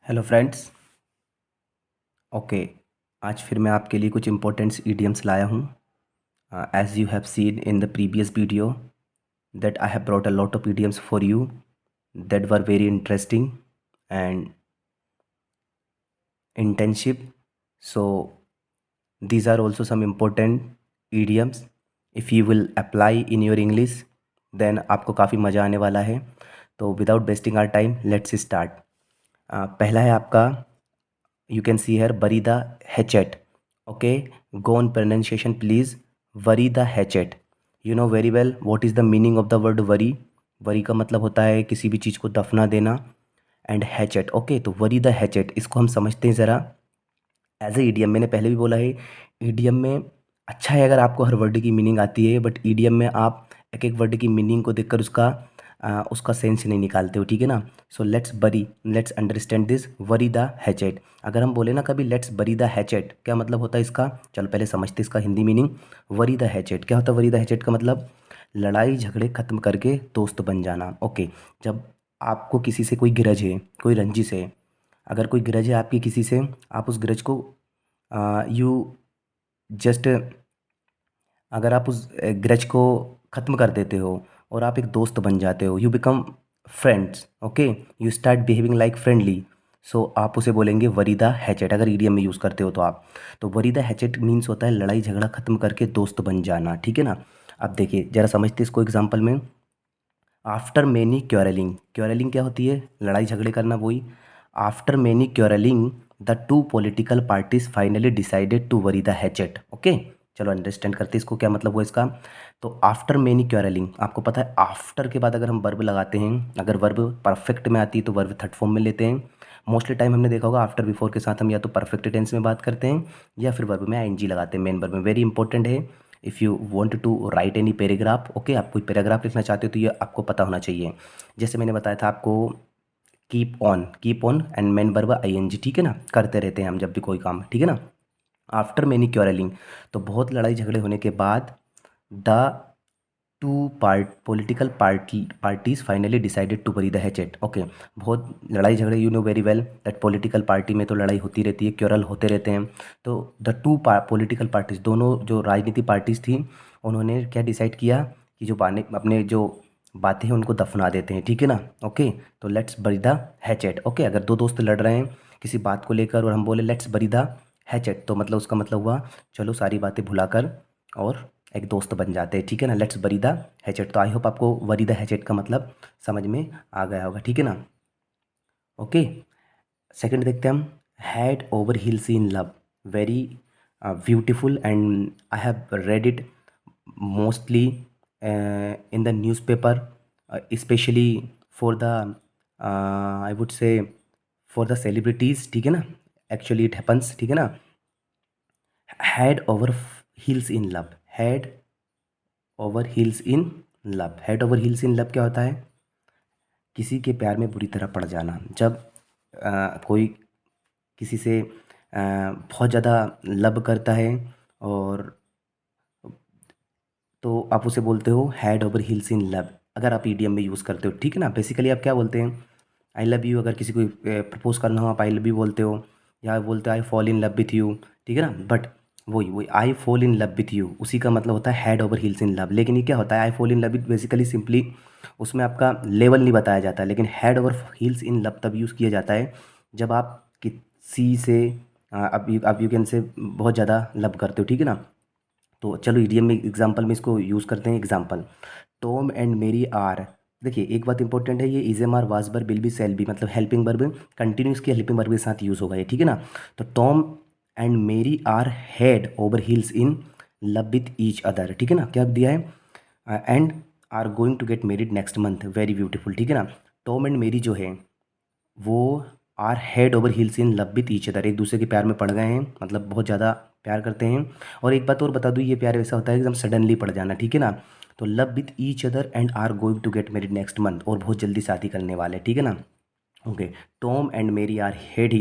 Hello friends. Okay, आज फिर मैं आपके लिए कुछ इम्पोर्टेंट्स ईडियम्स लाया हूँ। As you have seen in the previous video that I have brought a lot of idioms for you that were very interesting and intensive. So these are also some important idioms. If you will apply in your English, then आपको काफ़ी मज़ा आने वाला है। तो without wasting our time let's start. पहला है आपका, you can see here, bury the hatchet. Okay, go on pronunciation please. Bury the hatchet. You know very well what is the meaning of the word bury. bury का मतलब होता है किसी भी चीज़ को दफना देना। एंड हैचेट, ओके, तो वरी द हैचेट इसको हम समझते हैं ज़रा एज ए ईडियम। मैंने पहले भी बोला है, ईडियम में अच्छा है अगर आपको हर वर्ड की मीनिंग आती है, बट ईडियम में आप एक एक वर्ड की मीनिंग को देखकर उसका सेंस नहीं निकालते हो, ठीक है ना। So let's understand this, worry the hatchet. अगर हम बोले ना कभी लेट्स बरी द हैचेट, क्या मतलब होता है इसका? चलो पहले समझते इसका Hindi meaning. Worry the hatchet क्या होता है? वरी द हैचेट का मतलब लड़ाई झगड़े ख़त्म करके दोस्त बन जाना। ओके, जब आपको किसी से कोई गिरज है, कोई रंजिश है, अगर कोई ग्रज है आपकी किसी से, आप उस ग्रज को यू जस्ट, अगर आप उस ग्रज को ख़त्म कर देते हो और आप एक दोस्त बन जाते हो, you become friends. Okay, you start behaving like friendly. So आप उसे बोलेंगे वरी द हैचेट, अगर ईडियम में यूज़ करते हो तो आप। तो वरी द हैचेट मीन्स होता है लड़ाई झगड़ा ख़त्म करके दोस्त बन जाना, ठीक है ना। अब देखिए ज़रा समझते इसको एग्जाम्पल में। आफ्टर मैनी क्योरलिंग, क्योरलिंग क्या होती है? लड़ाई झगड़े करना, वही। After many quarrelling the two political parties finally decided to bury the hatchet. Okay, चलो अंडरस्टैंड करते हैं इसको, क्या मतलब हुआ इसका। तो आफ्टर मैनी क्योरलिंग, आपको पता है आफ्टर के बाद अगर हम वर्ब लगाते हैं, अगर वर्ब परफेक्ट में आती है तो वर्ब थर्ड फॉर्म में लेते हैं। मोस्टली टाइम हमने देखा होगा आफ्टर बिफोर के साथ हम या तो परफेक्ट टेंस में बात करते हैं या फिर वर्ब में आईएनजी लगाते हैं। मेन वर्ब में वेरी इंपॉर्टेंट है। If you want to write any paragraph, okay, आप कोई पैराग्राफ लिखना चाहते हो तो ये आपको पता होना चाहिए। जैसे मैंने बताया था आपको, keep on and main verb ING, ठीक है ना, करते रहते हैं हम जब भी कोई काम, ठीक है ना। आफ्टर मैनी क्योरलिंग, तो बहुत लड़ाई झगड़े होने के बाद, the two political parties finally decided to bury the hatchet. Okay, बहुत लड़ाई झगड़े, you know very well that political party में तो लड़ाई होती रहती है, क्योरल होते रहते हैं। तो द टू पॉलिटिकल पार्टीज, दोनों जो राजनीतिक पार्टीज थी, उन्होंने क्या डिसाइड किया कि जो अपने जो बातें हैं उनको दफना देते हैं, ठीक है ना। ओके, तो लेट्स बरी द हैचेट। ओके, अगर दो दोस्त लड़ रहे हैं किसी बात को लेकर और हम बोले लेट्स बरी द हैचेट, तो मतलब उसका मतलब हुआ चलो सारी बातें भुलाकर और एक दोस्त बन जाते हैं, ठीक है ना। लेट्स बरी द हैचेट। तो आई होप आपको वरी द हैचेट का मतलब समझ में आ गया होगा, ठीक है ना। ओके, सेकंड देखते हैं हम, head over heels in love. Very beautiful and I have read it mostly in the newspaper, specially for the, I would say for the celebrities, ठीक है ना। एक्चुअली इट हैपन्स, ठीक है ना। Head over heels in love, head over heels in love. Head over heels in love क्या होता है? किसी के प्यार में बुरी तरह पड़ जाना। जब कोई किसी से बहुत ज़्यादा लव करता है और तो आप उसे बोलते हो head over heels in love, अगर आप ईडियम में यूज़ करते हो, ठीक है ना। बेसिकली आप क्या बोलते हैं? आई लव यू, अगर किसी को प्रपोज करना हो आप आई लव यू बोलते हो, या बोलते हो I fall in love with you, ठीक है ना। बट वही वही I fall in love with you, उसी का मतलब होता है head over heels in love. लेकिन ये क्या होता है? I fall in love with basically simply उसमें आपका लेवल नहीं बताया जाता, लेकिन head over heels in love तब यूज़ किया जाता है जब आप किसी से अब यू कैन से बहुत ज़्यादा लव करते हो, ठीक है ना। तो चलो ईडियम में एग्जांपल में इसको यूज़ करते हैं। Example, Tom and Mary are. देखिए एक बात इंपॉर्टेंट है, ये is am are was were will be shall be, मतलब हेल्पिंग वर्ब कंटिन्यूस की हेल्पिंग वर्ब के साथ यूज़ होगा ये, ठीक है ना। तो Tom and Mary are head over heels in love with each other, ठीक है ना। क्या दिया है? And are going to get married next month, very beautiful, ठीक है ना। टॉम एंड मेरी जो है वो are head over heels in love with each other, एक दूसरे के प्यार में पड़ गए हैं, मतलब बहुत ज़्यादा प्यार करते हैं। और एक बात और बता दूँ, ये प्यार ऐसा होता है एकदम सडनली पड़ जाना, ठीक है ना। तो love with each other and are going to get married next month, और बहुत जल्दी शादी करने वाले, ठीक है ना। Okay, Tom and Mary are head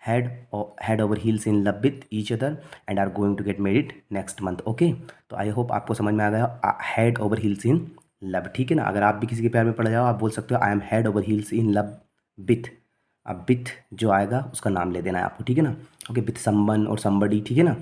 head over heels in love with each other and are going to get married next month. Okay, तो आई होप आपको समझ में आ गया head over heels in love, ठीक है ना। अगर आप भी किसी के प्यार में पड़ जाओ आप बोल सकते हो I am head over heels in love with अब विथ जो आएगा उसका नाम ले देना है आपको, ठीक है ना। ओके, विथ समवन और समबडी, ठीक है ना।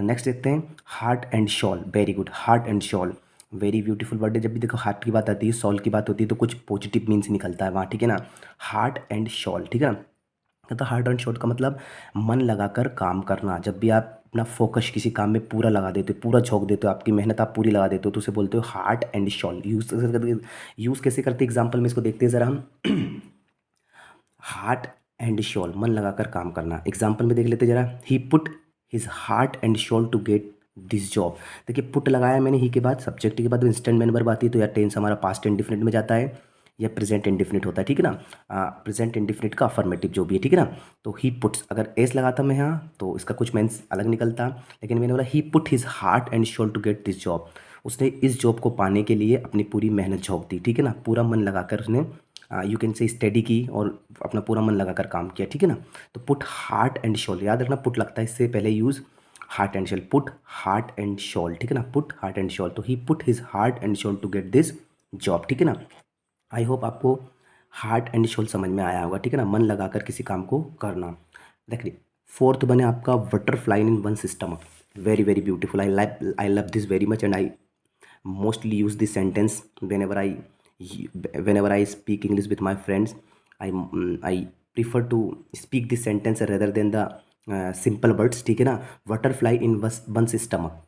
नेक्स्ट देखते हैं heart and shawl. Very good, heart and shawl, very beautiful word है। जब भी देखो हार्ट की बात आती है, शॉल की बात होती है, तो कुछ पॉजिटिव मीन्स निकलता है वहाँ, ठीक है ना। हार्ट एंड शॉल, ठीक है ना। तो हार्ट एंड शॉल का मतलब मन लगाकर काम करना। जब भी आप अपना फोकस किसी काम में पूरा लगा देते हो, पूरा झोंक देते हो, आपकी मेहनत आप पूरी लगा देते हो, तो उसे बोलते हो हार्ट एंड शॉल। यूज़ कैसे करते एग्जाम्पल में इसको देखते हैं ज़रा हम। हार्ट एंड शॉल, मन लगाकर काम करना। एग्जाम्पल में देख लेते जरा, he put his heart and soul to get this job. देखिए पुट लगाया मैंने ही के बाद, सब्जेक्ट के बाद इंस्टेंट मैन वर्ब आती है, तो यार टेंस हमारा पास्ट इंडिफिनिट में जाता है या प्रेजेंट इंडिफिनिट होता है, ठीक है ना। प्रेजेंट इंडिफिनिट का अफर्मेटिव जो भी है, ठीक है ना। तो ही पुट्स, अगर एस लगाता मैं यहाँ तो इसका कुछ मीन्स अलग निकलता, लेकिन मैंने बोला he put his heart and soul to get this job. उसने इस जॉब को पाने के लिए अपनी पूरी मेहनत झोंक दी, ठीक है ना। पूरा मन लगाकर उसने, यू कैन से स्टडी की और अपना पूरा मन लगाकर काम किया, ठीक है ना। तो पुट हार्ट एंड शॉल, याद रखना पुट लगता है इससे पहले use heart and soul, put heart and soul, ठीक है ना। पुट हार्ट एंड शॉल, तो he put his heart and soul to get this job, ठीक है ना। आई होप आपको हार्ट एंड शॉल समझ में आया होगा, ठीक है ना। मन लगाकर किसी काम को करना। देखिए फोर्थ बने आपका butterfly in one system. Very very beautiful, I love this very much and I mostly use this sentence whenever I speak English with my friends. I prefer to speak this sentence rather than the simple words, ठीक है ना। butterfly in one's stomach,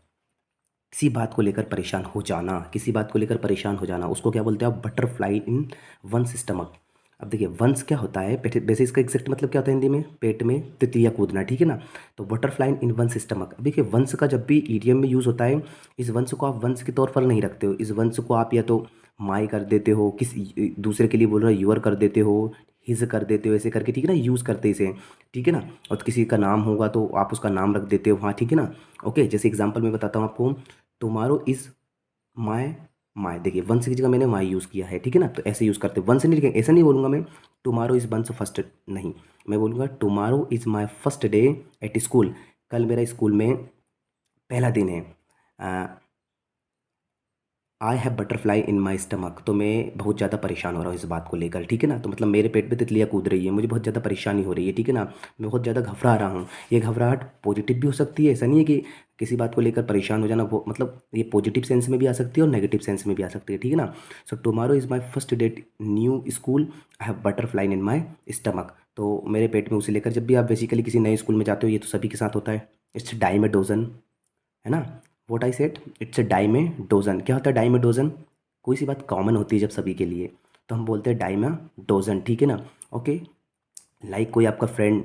किसी बात को लेकर परेशान हो जाना, किसी बात को लेकर परेशान हो जाना, उसको क्या बोलते हैं आप, बटरफ्लाई इन वंस स्टमक। अब देखिए वंस क्या होता है, वैसे इसका एग्जैक्ट मतलब क्या होता है हिंदी में, पेट में तितलियाँ कूदना, ठीक है ना। तो बटरफ्लाई इन वंस स्टमक। अब देखिए वंस का जब भी ईडियम में यूज़ होता है, इस वंस को आप वंस के तौर पर नहीं रखते हो। इस वंस को आप या तो माई कर देते हो, किसी दूसरे के लिए बोल रहे हो यूअर कर देते हो, हिज कर देते हो, ऐसे करके, ठीक है ना, यूज़ करते इसे, ठीक है ना। और किसी का नाम होगा तो आप उसका नाम रख देते हो वहाँ, ठीक है ना। ओके, जैसे एग्जाम्पल मैं बताता हूँ आपको, टुमारो इज़ माय, माय देखिए वंस की जगह मैंने माई यूज़ किया है, ठीक है ना। तो ऐसे यूज़ करते, वंस नहीं लिखेंगे, ऐसा नहीं बोलूँगा मैं टुमारो इज़ वंस फर्स्ट, नहीं, मैं बोलूँगा tomorrow is my first day at school. कल मेरा स्कूल में पहला दिन है। आई have butterfly in my stomach, तो मैं बहुत ज़्यादा परेशान हो रहा हूँ इस बात को लेकर, ठीक है ना। तो मतलब मेरे पेट पे तितलियाँ कूद रही है, मुझे बहुत ज़्यादा परेशानी हो रही है, ठीक है ना। मैं बहुत ज़्यादा घबरा रहा हूँ। ये घबराहट पॉजिटिव भी हो सकती है, ऐसा नहीं है कि किसी बात को लेकर परेशान हो जाना, वो मतलब ये पॉजिटिव सेंस में भी आ सकती है और नेगेटिव सेंस में भी आ सकती है, ठीक है ना। So tomorrow is my first date new school, I have butterfly in my stomach. तो मेरे पेट में उसे लेकर, जब भी आप बेसिकली किसी नए स्कूल में जाते हो, ये तो सभी के साथ होता है, इट्स डाइमेडोजन, है ना। What I said, it's a dime a dozen. क्या होता है डाइमेडोजन, कोई सी बात कॉमन होती है जब सभी के लिए, तो हम बोलते हैं डाइमेडोजन, ठीक है ना। ओके, लाइक कोई आपका फ्रेंड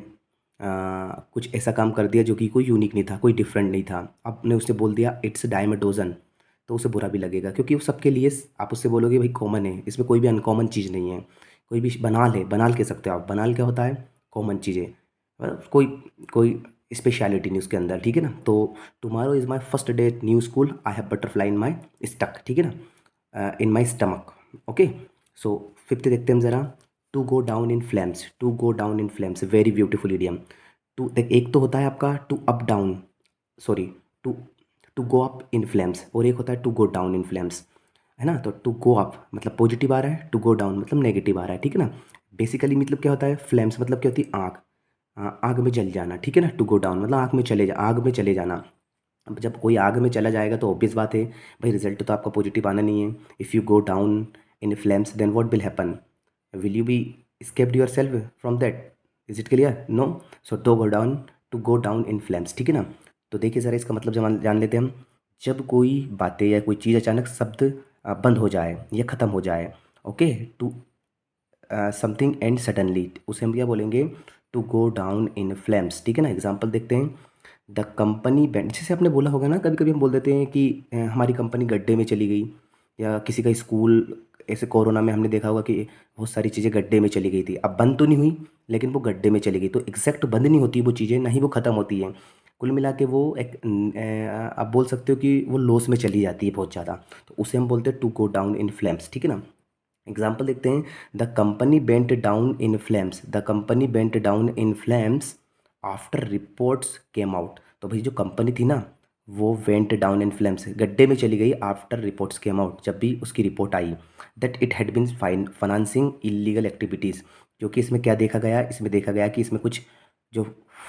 कुछ ऐसा काम कर दिया जो कि कोई यूनिक नहीं था, कोई डिफरेंट नहीं था, आपने उससे बोल दिया इट्स डाइमेडोजन, तो उसे बुरा भी लगेगा, क्योंकि वो सबके लिए, आप उससे बोलोगे भाई कॉमन है, इसमें कोई भी अनकॉमन चीज़ नहीं है। कोई भी बनाल है, बनाल कह सकते हो आप, बनाल क्या होता है, कॉमन चीज़ें, कोई कोई स्पेशलिटी नहीं उसके अंदर, ठीक है ना। तो tomorrow is my first day new school, I have butterfly in my stuck, ठीक है ना, in my stomach. Okay, so fifth देखते हैं हम ज़रा, to go down in flames. To go down in flames, very beautiful idiom. To देख, एक तो होता है आपका to up down, sorry, to to go up in flames, और एक होता है to go down in flames, है ना। तो टू गो अप मतलब पॉजिटिव आ रहा है, टू गो डाउन मतलब नेगेटिव आ रहा है, ठीक है ना। बेसिकली मतलब क्या होता है, फ्लेम्स मतलब क्या होती है, आग, आग में जल जाना, ठीक है ना। टू गो डाउन मतलब आग में चले जाना। अब जब कोई आग में चला जाएगा तो ऑब्वियस बात है भाई, रिजल्ट तो आपका पॉजिटिव आना नहीं है। If you go down in flames then what will happen, will you be escaped yourself from that, is it clear, no? So to go down in flames, ठीक है ना। तो देखिए ज़रा इसका मतलब जान लेते हैं हम। जब कोई बातें या कोई चीज़ अचानक शब्द बंद हो जाए या ख़त्म हो जाए, okay, to something and suddenly, उसे हम क्या बोलेंगे, to go down in flames, ठीक है ना। एग्जाम्पल देखते हैं, द कंपनी बैंड, जैसे आपने बोला होगा ना, कभी कभी हम बोल देते हैं कि हमारी कंपनी गड्ढे में चली गई, या किसी का स्कूल, ऐसे कोरोना में हमने देखा होगा कि बहुत सारी चीज़ें गड्ढे में चली गई थी। अब बंद तो नहीं हुई, लेकिन वो गड्ढे में चली गई, तो एग्जैक्ट बंद नहीं होती वो चीज़ें, ना ही वो ख़त्म होती हैं। कुल मिला के वो एक आप बोल सकते हो कि वो लॉस में चली जाती है बहुत ज़्यादा, तो उसे हम बोलते हैं to go down in flames, ठीक है ना। एग्जाम्पल देखते हैं, the company went down in flames, the company went down in flames after reports came out. तो भाई जो कंपनी थी ना, वो वेंट डाउन इन फ्लेम्स, गड्ढे में चली गई आफ्टर रिपोर्ट्स केम आउट, जब भी उसकी रिपोर्ट आई that it had been financing illegal activities, क्योंकि इसमें क्या देखा गया, इसमें देखा गया कि इसमें कुछ जो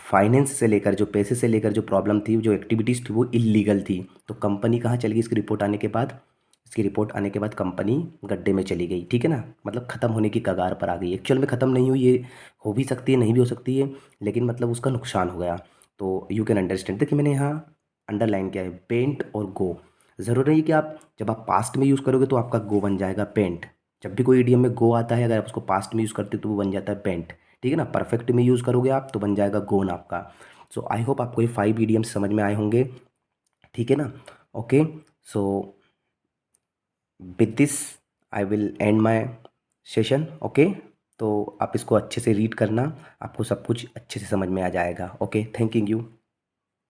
फाइनेंस से लेकर, जो पैसे से लेकर जो प्रॉब्लम थी, जो एक्टिविटीज़ थी वो इलीगल थी। तो कंपनी कहाँ चली गई इसकी रिपोर्ट आने के बाद? इसकी रिपोर्ट आने के बाद कंपनी गड्ढे में चली गई, ठीक है ना, मतलब ख़त्म होने की कगार पर आ गई। एक्चुअल में ख़त्म नहीं हुई, ये हो भी सकती है, नहीं भी हो सकती है, लेकिन मतलब उसका नुकसान हो गया। तो यू कैन अंडरस्टैंड। देखिए मैंने यहाँ अंडरलाइन किया है पेंट और गो। ज़रूरी नहीं कि आप जब आप पास्ट में यूज़ करोगे तो आपका गो बन जाएगा पेंट। जब भी कोई इडियम में गो आता है, अगर आप उसको पास्ट में यूज़ करते हो तो वो बन जाता है पेंट, ठीक है ना। परफेक्ट में यूज़ करोगे आप तो बन जाएगा गोन आपका। सो आई होप आपको ये 5 इडियम्स समझ में आए होंगे, ठीक है ना। Okay, so with this I will and my session. Okay, तो आप इसको अच्छे से रीड करना, आपको सब कुछ अच्छे से समझ में आ जाएगा। Okay, thank you.